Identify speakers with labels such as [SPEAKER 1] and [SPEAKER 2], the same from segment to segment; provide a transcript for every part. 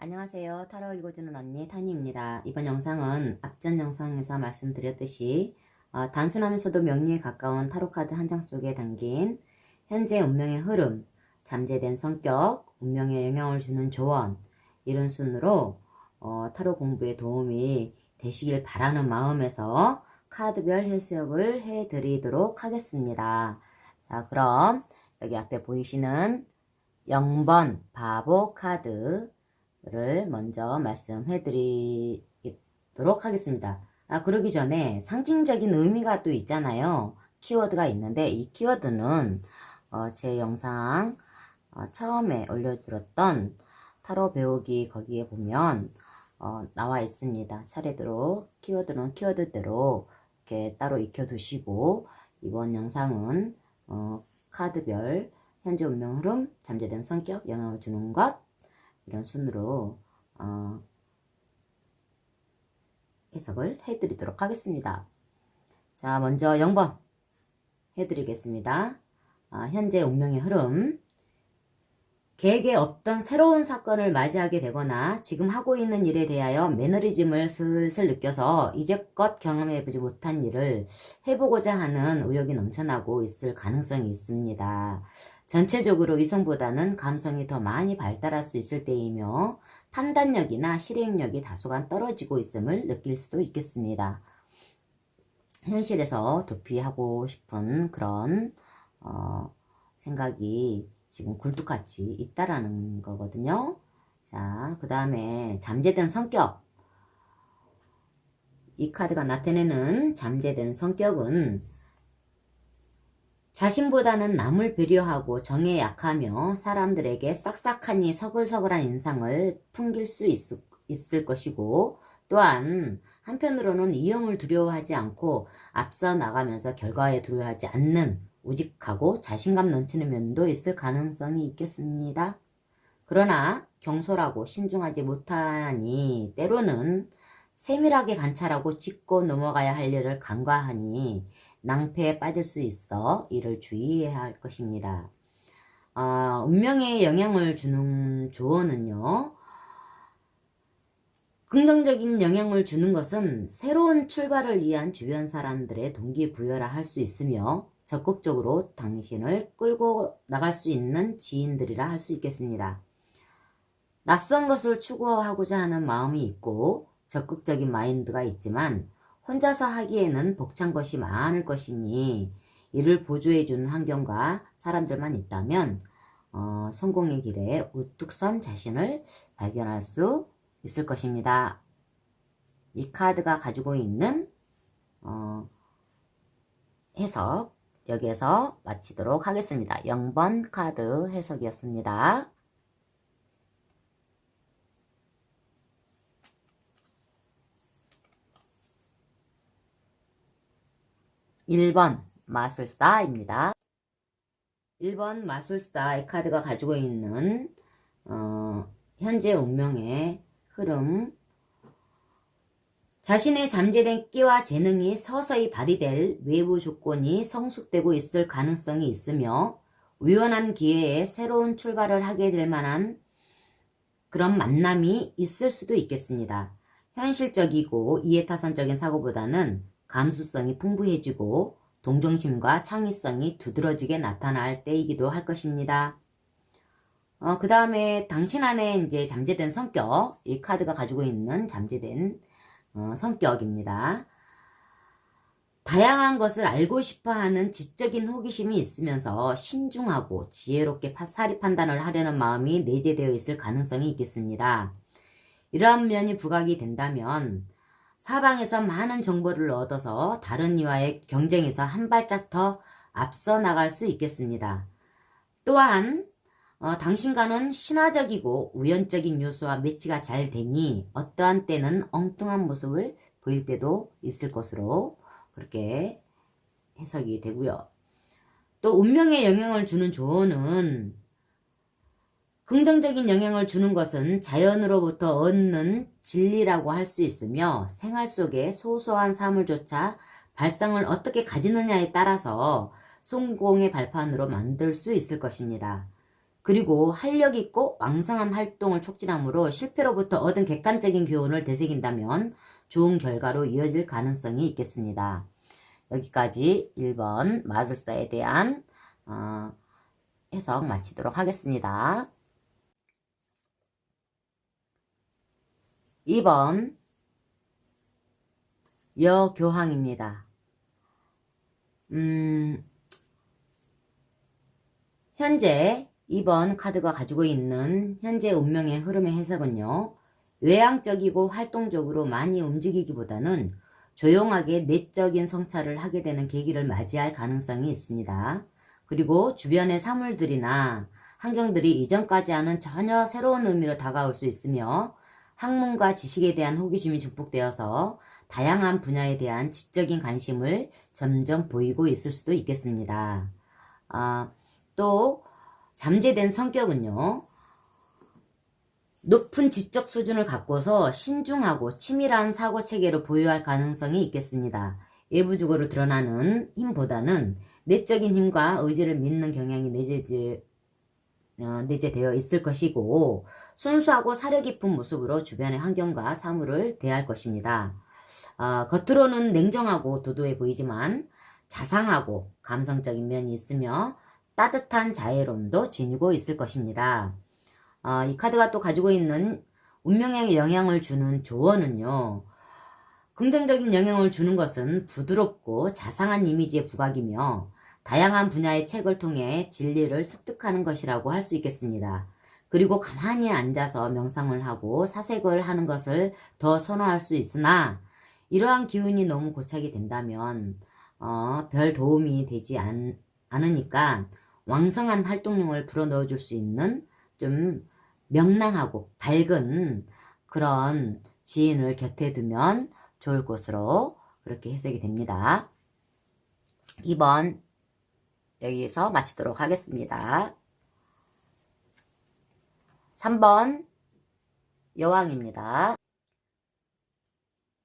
[SPEAKER 1] 안녕하세요. 타로 읽어주는 언니 타니입니다. 이번 영상은 앞전 영상에서 말씀드렸듯이 단순하면서도 명리에 가까운 타로카드 한 장 속에 담긴 현재 운명의 흐름, 잠재된 성격, 운명에 영향을 주는 조언, 이런 순으로 타로 공부에 도움이 되시길 바라는 마음에서 카드별 해석을 해드리도록 하겠습니다. 자, 그럼 여기 앞에 보이시는 0번 바보 카드 를 먼저 말씀해 드리도록 하겠습니다. 그러기 전에 상징적인 의미가 또 있잖아요. 키워드가 있는데 이 키워드는 제 영상 처음에 올려드렸던 타로 배우기 거기에 보면 나와 있습니다. 차례대로 키워드는 키워드대로 이렇게 따로 익혀두시고 이번 영상은 카드별 현재 운명 흐름, 잠재된 성격, 영향을 주는 것 이런 순으로 해석을 해드리도록 하겠습니다. 자, 먼저 0번 해드리겠습니다. 현재 운명의 흐름. 계획에 없던 새로운 사건을 맞이하게 되거나 지금 하고 있는 일에 대하여 매너리즘을 슬슬 느껴서 이제껏 경험해보지 못한 일을 해보고자 하는 의욕이 넘쳐나고 있을 가능성이 있습니다. 전체적으로 이성보다는 감성이 더 많이 발달할 수 있을 때이며 판단력이나 실행력이 다소간 떨어지고 있음을 느낄 수도 있겠습니다. 현실에서 도피하고 싶은 그런 생각이 지금 굴뚝같이 있다라는 거거든요. 자, 그 다음에 잠재된 성격. 이 카드가 나타내는 잠재된 성격은 자신보다는 남을 배려하고 정에 약하며 사람들에게 싹싹하니 서글서글한 인상을 풍길 수 있을 것이고, 또한 한편으로는 이용을 두려워하지 않고 앞서 나가면서 결과에 두려워하지 않는 우직하고 자신감 넘치는 면도 있을 가능성이 있겠습니다. 그러나 경솔하고 신중하지 못하니 때로는 세밀하게 관찰하고 짚고 넘어가야 할 일을 간과하니 낭패에 빠질 수 있어 이를 주의해야 할 것입니다. 운명에 영향을 주는 조언은요. 긍정적인 영향을 주는 것은 새로운 출발을 위한 주변 사람들의 동기부여라 할 수 있으며 적극적으로 당신을 끌고 나갈 수 있는 지인들이라 할 수 있겠습니다. 낯선 것을 추구하고자 하는 마음이 있고 적극적인 마인드가 있지만 혼자서 하기에는 벅찬 것이 많을 것이니 이를 보조해주는 환경과 사람들만 있다면 성공의 길에 우뚝 선 자신을 발견할 수 있을 것입니다. 이 카드가 가지고 있는 해석 여기에서 마치도록 하겠습니다. 0번 카드 해석이었습니다. 1번 마술사입니다. 1번 마술사 이 카드가 가지고 있는 현재 운명의 흐름. 자신의 잠재된 끼와 재능이 서서히 발휘될 외부 조건이 성숙되고 있을 가능성이 있으며 우연한 기회에 새로운 출발을 하게 될 만한 그런 만남이 있을 수도 있겠습니다. 현실적이고 이해타산적인 사고보다는 감수성이 풍부해지고 동정심과 창의성이 두드러지게 나타날 때이기도 할 것입니다. 그 다음에 당신 안에 이제 잠재된 성격, 이 카드가 가지고 있는 잠재된 성격입니다. 다양한 것을 알고 싶어하는 지적인 호기심이 있으면서 신중하고 지혜롭게 사리 판단을 하려는 마음이 내재되어 있을 가능성이 있겠습니다. 이러한 면이 부각이 된다면 사방에서 많은 정보를 얻어서 다른 이와의 경쟁에서 한 발짝 더 앞서 나갈 수 있겠습니다. 또한 당신과는 신화적이고 우연적인 요소와 매치가 잘 되니 어떠한 때는 엉뚱한 모습을 보일 때도 있을 것으로 그렇게 해석이 되고요. 또 운명에 영향을 주는 조언은 긍정적인 영향을 주는 것은 자연으로부터 얻는 진리라고 할 수 있으며 생활 속의 소소한 사물조차 발상을 어떻게 가지느냐에 따라서 성공의 발판으로 만들 수 있을 것입니다. 그리고 활력 있고 왕성한 활동을 촉진하므로 실패로부터 얻은 객관적인 교훈을 되새긴다면 좋은 결과로 이어질 가능성이 있겠습니다. 여기까지 1번 마술사에 대한 해석 마치도록 하겠습니다. 2번 여교황입니다. 현재 2번 카드가 가지고 있는 현재 운명의 흐름의 해석은요. 외향적이고 활동적으로 많이 움직이기보다는 조용하게 내적인 성찰을 하게 되는 계기를 맞이할 가능성이 있습니다. 그리고 주변의 사물들이나 환경들이 이전까지와는 전혀 새로운 의미로 다가올 수 있으며 학문과 지식에 대한 호기심이 증폭되어서 다양한 분야에 대한 지적인 관심을 점점 보이고 있을 수도 있겠습니다. 또 잠재된 성격은요. 높은 지적 수준을 갖고서 신중하고 치밀한 사고체계를 보유할 가능성이 있겠습니다. 외부적으로 드러나는 힘보다는 내적인 힘과 의지를 믿는 경향이 내재되어 있을 것이고 순수하고 사려 깊은 모습으로 주변의 환경과 사물을 대할 것입니다. 겉으로는 냉정하고 도도해 보이지만 자상하고 감성적인 면이 있으며 따뜻한 자애로움도 지니고 있을 것입니다. 이 카드가 또 가지고 있는 운명에 영향을 주는 조언은요. 긍정적인 영향을 주는 것은 부드럽고 자상한 이미지의 부각이며 다양한 분야의 책을 통해 진리를 습득하는 것이라고 할 수 있겠습니다. 그리고 가만히 앉아서 명상을 하고 사색을 하는 것을 더 선호할 수 있으나 이러한 기운이 너무 고착이 된다면 별 도움이 되지 않으니까 왕성한 활동량을 불어넣어 줄 수 있는 좀 명랑하고 밝은 그런 지인을 곁에 두면 좋을 것으로 그렇게 해석이 됩니다. 2번 여기서 마치도록 하겠습니다. 3번 여왕입니다.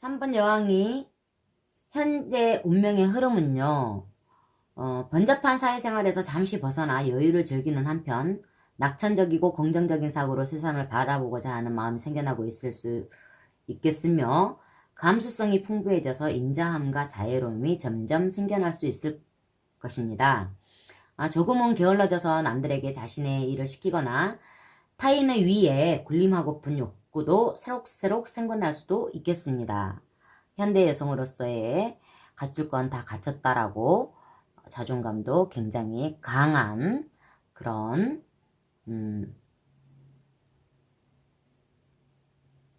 [SPEAKER 1] 3번 여왕이 현재 운명의 흐름은요. 번잡한 사회생활에서 잠시 벗어나 여유를 즐기는 한편 낙천적이고 긍정적인 사고로 세상을 바라보고자 하는 마음이 생겨나고 있을 수 있겠으며 감수성이 풍부해져서 인자함과 자애로움이 점점 생겨날 수 있을 것입니다. 조금은 게을러져서 남들에게 자신의 일을 시키거나 타인의 위에 군림하고픈 욕구도 새록새록 생겨날 수도 있겠습니다. 현대 여성으로서의 갖출 건 다 갖췄다라고 자존감도 굉장히 강한 그런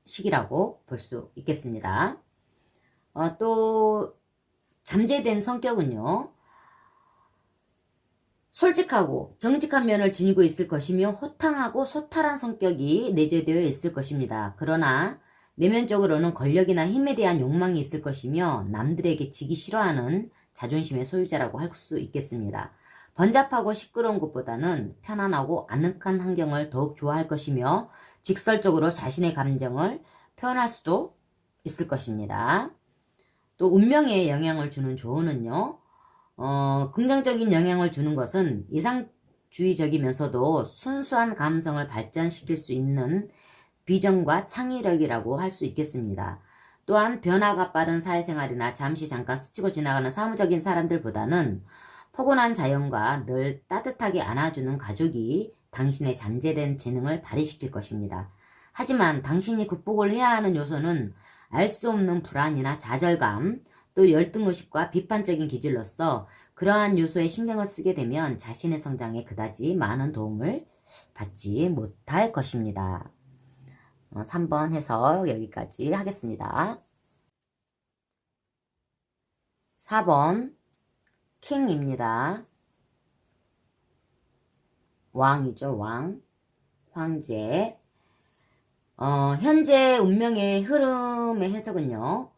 [SPEAKER 1] 시기라고 볼 수 있겠습니다. 또 잠재된 성격은요. 솔직하고 정직한 면을 지니고 있을 것이며 호탕하고 소탈한 성격이 내재되어 있을 것입니다. 그러나 내면적으로는 권력이나 힘에 대한 욕망이 있을 것이며 남들에게 지기 싫어하는 자존심의 소유자라고 할 수 있겠습니다. 번잡하고 시끄러운 곳보다는 편안하고 아늑한 환경을 더욱 좋아할 것이며 직설적으로 자신의 감정을 표현할 수도 있을 것입니다. 또 운명에 영향을 주는 조언은요. 긍정적인 영향을 주는 것은 이상주의적이면서도 순수한 감성을 발전시킬 수 있는 비전과 창의력이라고 할 수 있겠습니다. 또한 변화가 빠른 사회생활이나 잠깐 스치고 지나가는 사무적인 사람들보다는 포근한 자연과 늘 따뜻하게 안아주는 가족이 당신의 잠재된 재능을 발휘시킬 것입니다. 하지만 당신이 극복을 해야 하는 요소는 알 수 없는 불안이나 좌절감, 또 열등의식과 비판적인 기질로서 그러한 요소에 신경을 쓰게 되면 자신의 성장에 그다지 많은 도움을 받지 못할 것입니다. 3번 해석 여기까지 하겠습니다. 4번 킹입니다. 왕이죠. 왕. 황제. 현재 운명의 흐름의 해석은요.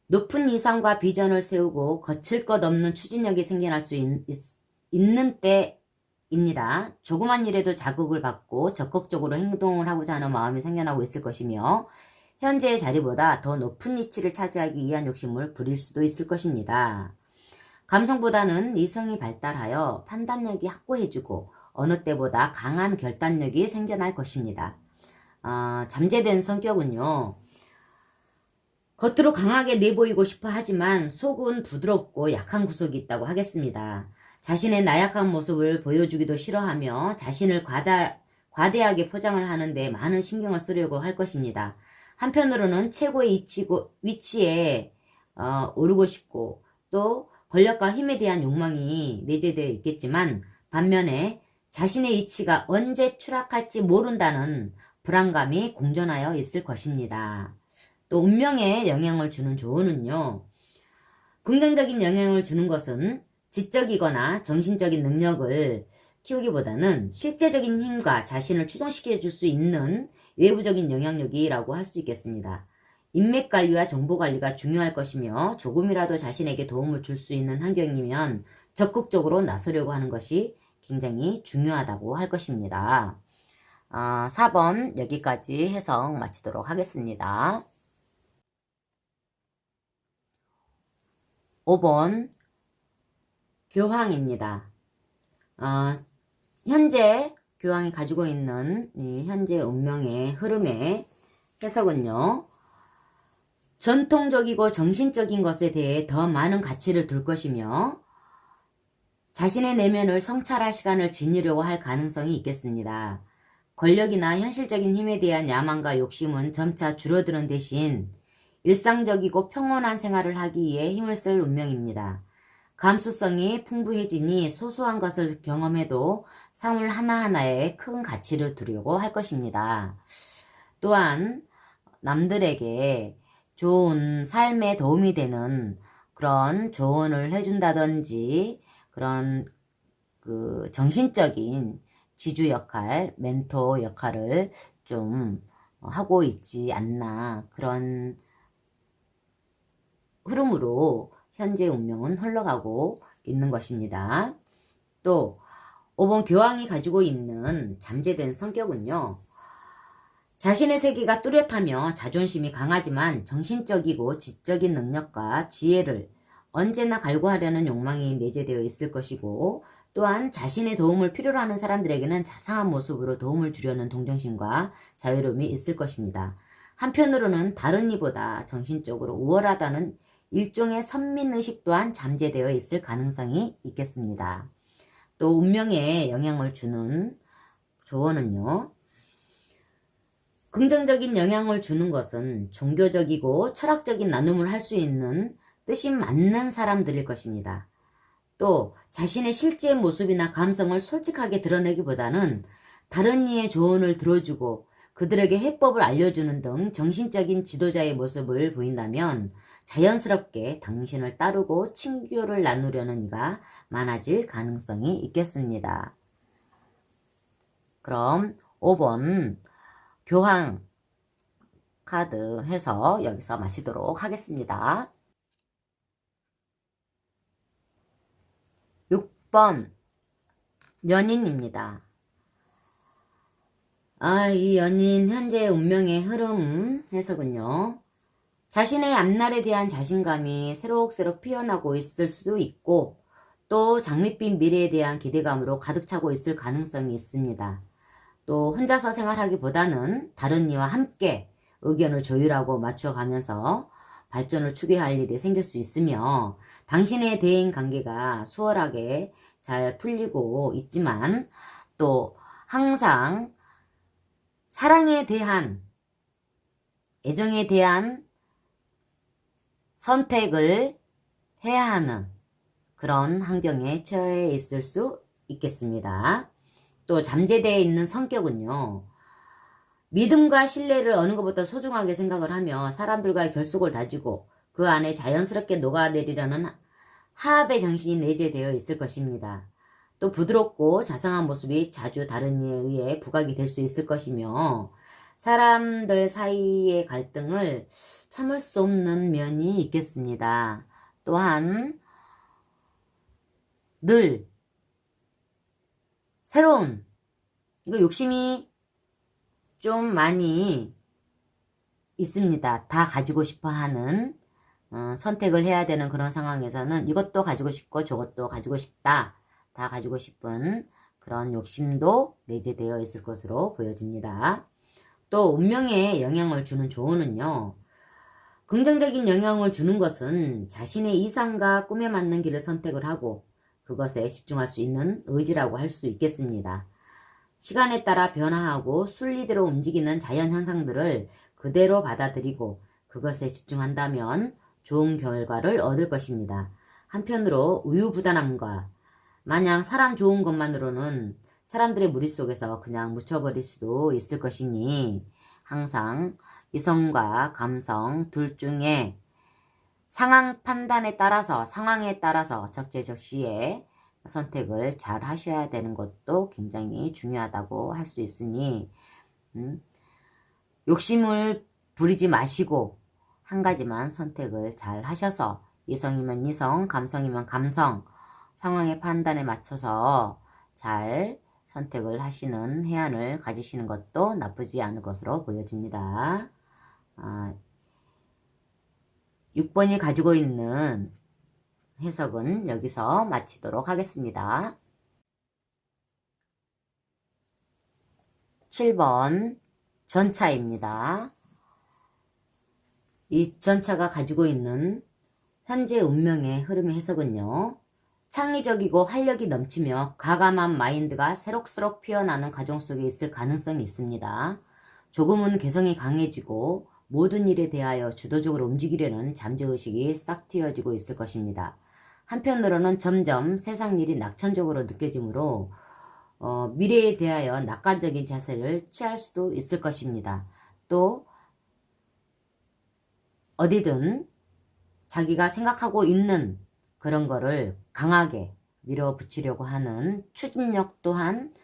[SPEAKER 1] 높은 이상과 비전을 세우고 거칠 것 없는 추진력이 생겨날 수 있는 때입니다. 조그만 일에도 자극을 받고 적극적으로 행동을 하고자 하는 마음이 생겨나고 있을 것이며 현재의 자리보다 더 높은 위치를 차지하기 위한 욕심을 부릴 수도 있을 것입니다. 감성보다는 이성이 발달하여 판단력이 확고해지고 어느 때보다 강한 결단력이 생겨날 것입니다. 잠재된 성격은요, 겉으로 강하게 내보이고 싶어 하지만 속은 부드럽고 약한 구석이 있다고 하겠습니다. 자신의 나약한 모습을 보여주기도 싫어하며 자신을 과대하게 포장을 하는데 많은 신경을 쓰려고 할 것입니다. 한편으로는 최고의 위치에 오르고 싶고 또 권력과 힘에 대한 욕망이 내재되어 있겠지만 반면에 자신의 위치가 언제 추락할지 모른다는 불안감이 공존하여 있을 것입니다. 또 운명에 영향을 주는 조언은요. 긍정적인 영향을 주는 것은 지적이거나 정신적인 능력을 키우기보다는 실제적인 힘과 자신을 추동시켜 줄 수 있는 외부적인 영향력이라고 할 수 있겠습니다. 인맥관리와 정보관리가 중요할 것이며 조금이라도 자신에게 도움을 줄 수 있는 환경이면 적극적으로 나서려고 하는 것이 굉장히 중요하다고 할 것입니다. 4번 여기까지 해석 마치도록 하겠습니다. 5번 교황입니다. 현재 교황이 가지고 있는 이 현재 운명의 흐름의 해석은요. 전통적이고 정신적인 것에 대해 더 많은 가치를 둘 것이며 자신의 내면을 성찰할 시간을 지니려고 할 가능성이 있겠습니다. 권력이나 현실적인 힘에 대한 야망과 욕심은 점차 줄어드는 대신 일상적이고 평온한 생활을 하기 위해 힘을 쓸 운명입니다. 감수성이 풍부해지니 소소한 것을 경험해도 사물 하나하나에 큰 가치를 두려고 할 것입니다. 또한 남들에게 좋은 삶에 도움이 되는 그런 조언을 해준다든지 그런 정신적인 지주 역할, 멘토 역할을 좀 하고 있지 않나 그런 흐름으로 현재 운명은 흘러가고 있는 것입니다. 또 5번 교황이 가지고 있는 잠재된 성격은요. 자신의 세계가 뚜렷하며 자존심이 강하지만 정신적이고 지적인 능력과 지혜를 언제나 갈구하려는 욕망이 내재되어 있을 것이고 또한 자신의 도움을 필요로 하는 사람들에게는 자상한 모습으로 도움을 주려는 동정심과 자유로움이 있을 것입니다. 한편으로는 다른 이보다 정신적으로 우월하다는 일종의 선민의식 또한 잠재되어 있을 가능성이 있겠습니다. 또 운명에 영향을 주는 조언은요. 긍정적인 영향을 주는 것은 종교적이고 철학적인 나눔을 할 수 있는 뜻이 맞는 사람들일 것입니다. 또 자신의 실제 모습이나 감성을 솔직하게 드러내기보다는 다른 이의 조언을 들어주고 그들에게 해법을 알려주는 등 정신적인 지도자의 모습을 보인다면 자연스럽게 당신을 따르고 친교를 나누려는 이가 많아질 가능성이 있겠습니다. 그럼 5번 교황 카드 해서 여기서 마치도록 하겠습니다. 6번 연인입니다. 이 연인 현재 운명의 흐름 해석은요. 자신의 앞날에 대한 자신감이 새록새록 피어나고 있을 수도 있고 또 장밋빛 미래에 대한 기대감으로 가득 차고 있을 가능성이 있습니다. 또 혼자서 생활하기보다는 다른 이와 함께 의견을 조율하고 맞춰가면서 발전을 추구할 일이 생길 수 있으며 당신의 대인 관계가 수월하게 잘 풀리고 있지만 또 항상 사랑에 대한 애정에 대한 선택을 해야 하는 그런 환경에 처해 있을 수 있겠습니다. 또 잠재되어 있는 성격은요. 믿음과 신뢰를 어느 것보다 소중하게 생각을 하며 사람들과의 결속을 다지고 그 안에 자연스럽게 녹아내리려는 화합의 정신이 내재되어 있을 것입니다. 또 부드럽고 자상한 모습이 자주 다른 이에 의해 부각이 될 수 있을 것이며 사람들 사이의 갈등을 참을 수 없는 면이 있겠습니다. 또한 늘 새로운 이거 욕심이 좀 많이 있습니다. 다 가지고 싶어 하는 선택을 해야 되는 그런 상황에서는 이것도 가지고 싶고 저것도 가지고 싶다. 다 가지고 싶은 그런 욕심도 내재되어 있을 것으로 보여집니다. 또 운명에 영향을 주는 조언은요. 긍정적인 영향을 주는 것은 자신의 이상과 꿈에 맞는 길을 선택을 하고 그것에 집중할 수 있는 의지라고 할 수 있겠습니다. 시간에 따라 변화하고 순리대로 움직이는 자연 현상들을 그대로 받아들이고 그것에 집중한다면 좋은 결과를 얻을 것입니다. 한편으로 우유부단함과 마냥 사람 좋은 것만으로는 사람들의 무리 속에서 그냥 묻혀버릴 수도 있을 것이니 항상 이성과 감성 둘 중에 상황 판단에 따라서 상황에 따라서 적재적시에 선택을 잘 하셔야 되는 것도 굉장히 중요하다고 할 수 있으니 욕심을 부리지 마시고 한 가지만 선택을 잘 하셔서 이성이면 이성, 감성이면 감성, 상황의 판단에 맞춰서 잘 선택을 하시는 해안을 가지시는 것도 나쁘지 않을 것으로 보여집니다. 6번이 가지고 있는 해석은 여기서 마치도록 하겠습니다. 7번 전차입니다. 이 전차가 가지고 있는 현재 운명의 흐름의 해석은요. 창의적이고 활력이 넘치며 과감한 마인드가 새록새록 피어나는 가정 속에 있을 가능성이 있습니다. 조금은 개성이 강해지고 모든 일에 대하여 주도적으로 움직이려는 잠재의식이 싹 틔어지고 있을 것입니다. 한편으로는 점점 세상 일이 낙천적으로 느껴지므로 미래에 대하여 낙관적인 자세를 취할 수도 있을 것입니다. 또 어디든 자기가 생각하고 있는 그런 거를 강하게 밀어붙이려고 하는 추진력 또한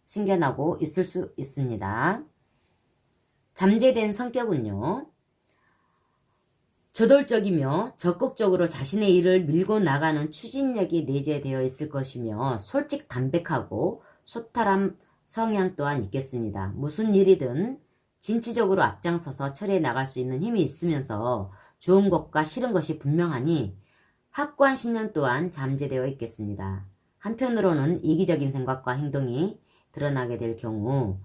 [SPEAKER 1] 생겨나고 있을 수 있습니다. 잠재된 성격은요. 저돌적이며 적극적으로 자신의 일을 밀고 나가는 추진력이 내재되어 있을 것이며 솔직 담백하고 소탈한 성향 또한 있겠습니다. 무슨 일이든 진취적으로 앞장서서 처리해 나갈 수 있는 힘이 있으면서 좋은 것과 싫은 것이 분명하니 확고한 신념 또한 잠재되어 있겠습니다. 한편으로는 이기적인 생각과 행동이 드러나게 될 경우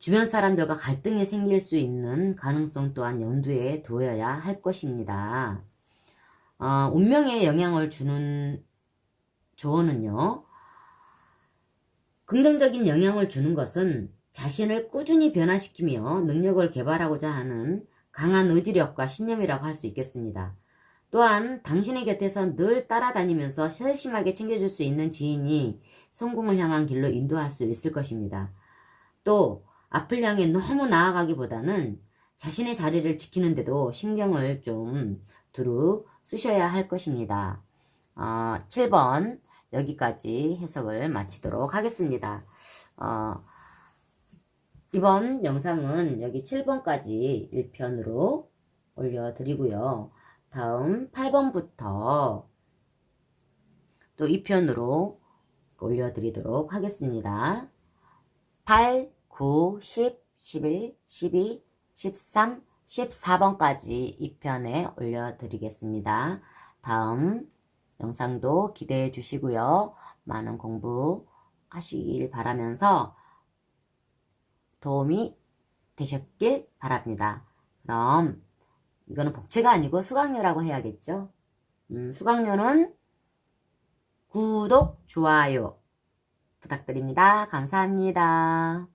[SPEAKER 1] 주변 사람들과 갈등이 생길 수 있는 가능성 또한 염두에 두어야 할 것입니다. 운명에 영향을 주는 조언은요. 긍정적인 영향을 주는 것은 자신을 꾸준히 변화시키며 능력을 개발하고자 하는 강한 의지력과 신념이라고 할 수 있겠습니다. 또한 당신의 곁에서 늘 따라다니면서 세심하게 챙겨줄 수 있는 지인이 성공을 향한 길로 인도할 수 있을 것입니다. 또 앞을 향해 너무 나아가기보다는 자신의 자리를 지키는데도 신경을 좀 두루 쓰셔야 할 것입니다. 7번 여기까지 해석을 마치도록 하겠습니다. 이번 영상은 여기 7번까지 1편으로 올려드리고요. 다음 8번부터 또 2편으로 올려드리도록 하겠습니다. 8, 9, 10, 11, 12, 13, 14번까지 2편에 올려드리겠습니다. 다음 영상도 기대해 주시고요. 많은 공부하시길 바라면서 도움이 되셨길 바랍니다. 그럼 이거는 복채가 아니고 수강료라고 해야겠죠. 수강료는 구독, 좋아요 부탁드립니다. 감사합니다.